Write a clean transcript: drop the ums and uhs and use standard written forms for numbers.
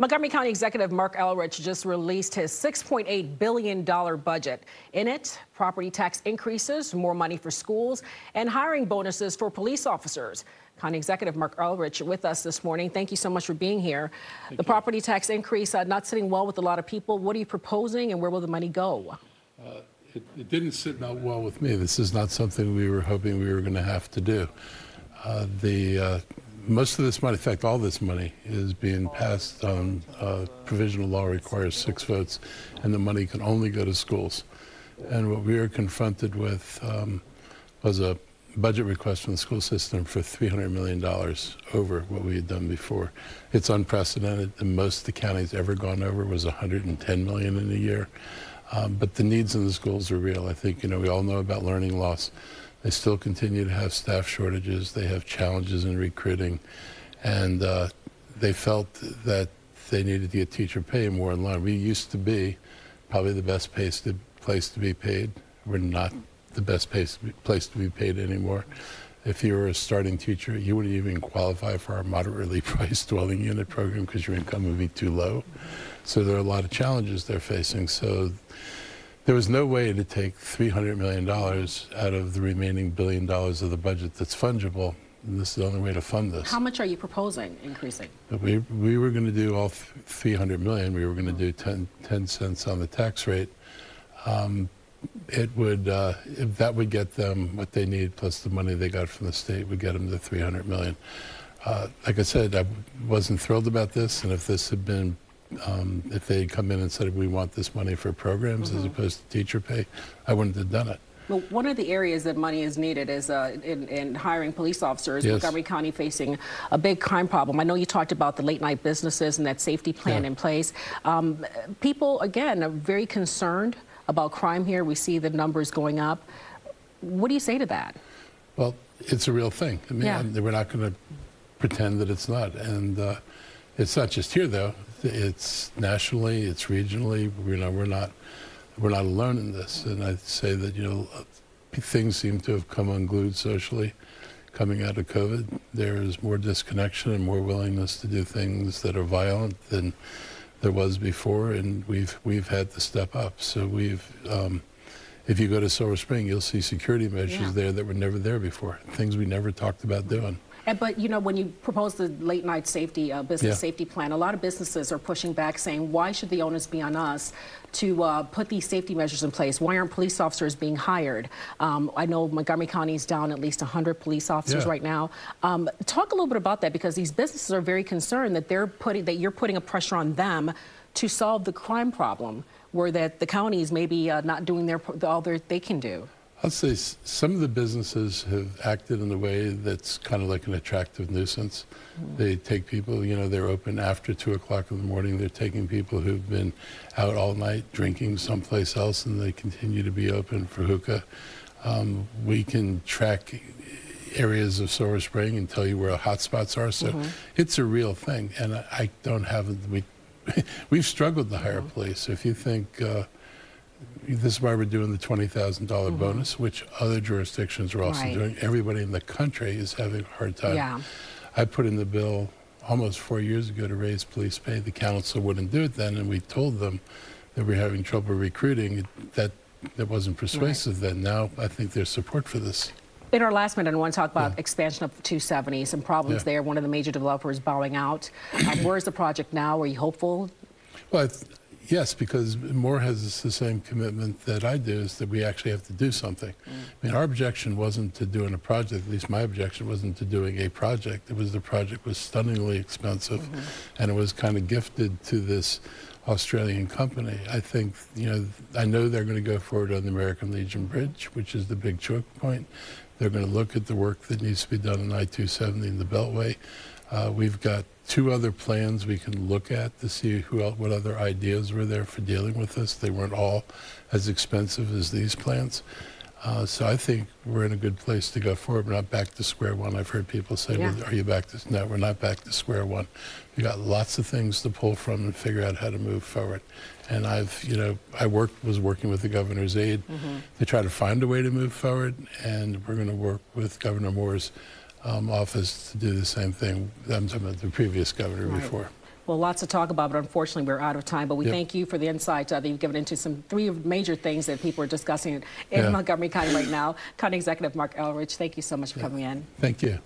Montgomery County Executive Marc Elrich just released his $6.8 billion budget. In it, property tax increases, more money for schools, and hiring bonuses for police officers. County Executive Marc Elrich with us this morning. Thank you so much for being here. The property tax increase not sitting well with a lot of people. What are you proposing, and where will the money go? It didn't sit well with me. This is not something we were hoping we were going to have to do. Most of this money, in fact, all this money is being passed on. Provisional law requires 6 votes, and the money can only go to schools. And what we were confronted with was a budget request from the school system for $300 million over what we had done before. It's unprecedented. The most the county's ever gone over was $110 million in a year. But the needs in the schools are real. I think, we all know about learning loss. They still continue to have staff shortages. They have challenges in recruiting. And they felt that they needed to get teacher pay more in line. We used to be probably the best place to be paid. We're not the best place to be paid anymore. If you were a starting teacher, you wouldn't even qualify for our moderately priced dwelling unit program because your income would be too low. So there are a lot of challenges they're facing. So there was no way to take $300 million out of the remaining $1 billion of the budget that's fungible. And this is the only way to fund this. How much are you proposing increasing? We were going to do all $300 million. We were going to do 10 cents on the tax rate. If that would get them what they need, plus the money they got from the state would get them to $300 million. Like I said, I wasn't thrilled about this, and if this had been if they had come in and said, we want this money for programs as opposed to teacher pay, I wouldn't have done it. Well, one of the areas that money is needed is in hiring police officers. Yes. Montgomery County facing a big crime problem. I know you talked about the late night businesses and that safety plan in place. People, again, are very concerned about crime here. We see the numbers going up. What do you say to that? Well, it's a real thing. I mean, we're not going to pretend that it's not. And it's not just here, though. It's nationally, it's regionally. We're not alone in this. And I'd say that things seem to have come unglued socially coming out of COVID. There is more disconnection and more willingness to do things that are violent than there was before, and we've had to step up. So if you go to Silver Spring, you'll see security measures there that were never there before. Things we never talked about doing. But when you propose the late night safety business safety plan, a lot of businesses are pushing back, saying, why should the onus be on us to put these safety measures in place? Why aren't police officers being hired? I know Montgomery County is down at least 100 police officers right now. Talk a little bit about that, because these businesses are very concerned that you're putting a pressure on them to solve the crime problem, where that the counties maybe not doing all they can do. I'll say some of the businesses have acted in a way that's kind of like an attractive nuisance. They take people, they're open after 2 o'clock in the morning. They're taking people who've been out all night drinking someplace else, and they continue to be open for hookah. We can track areas of Silver Spring and tell you where hot spots are. So it's a real thing. And I don't have, we've struggled to hire police. If you think, this is why we're doing the $20,000 bonus, which other jurisdictions are also doing. Everybody in the country is having a hard time. I put in the bill almost 4 years ago to raise police pay. The council wouldn't do it then, and we told them that we're having trouble recruiting. That wasn't persuasive then. Now I think there's support for this. In our last minute, I want to talk about expansion of 270, some problems there. One of the major developers bowing out. Where is the project now? Are you hopeful? Well, yes, because Moore has the same commitment that I do, is that we actually have to do something. I mean, our objection wasn't to doing a project, at least my objection wasn't to doing a project. It was the project was stunningly expensive, and it was kind of gifted to this Australian company. I think, I know they're going to go forward on the American Legion Bridge, which is the big choke point. They're going to look at the work that needs to be done on I-270 and the Beltway. We've got 2 other plans we can look at to see what other ideas were there for dealing with this. They weren't all as expensive as these plans. So I think we're in a good place to go forward. We're not back to square one. I've heard people say, well, are you back to, no, we're not back to square one. We got lots of things to pull from and figure out how to move forward. And I was working with the governor's aide to try to find a way to move forward, and we're going to work with Governor Moore's office to do the same thing. I'm talking about the previous governor before. Well, lots to talk about, but unfortunately we're out of time. But we Yep. thank you for the insight that you've given into some three major things that people are discussing in Montgomery County right now. County Executive Marc Elrich, thank you so much for coming in. Thank you.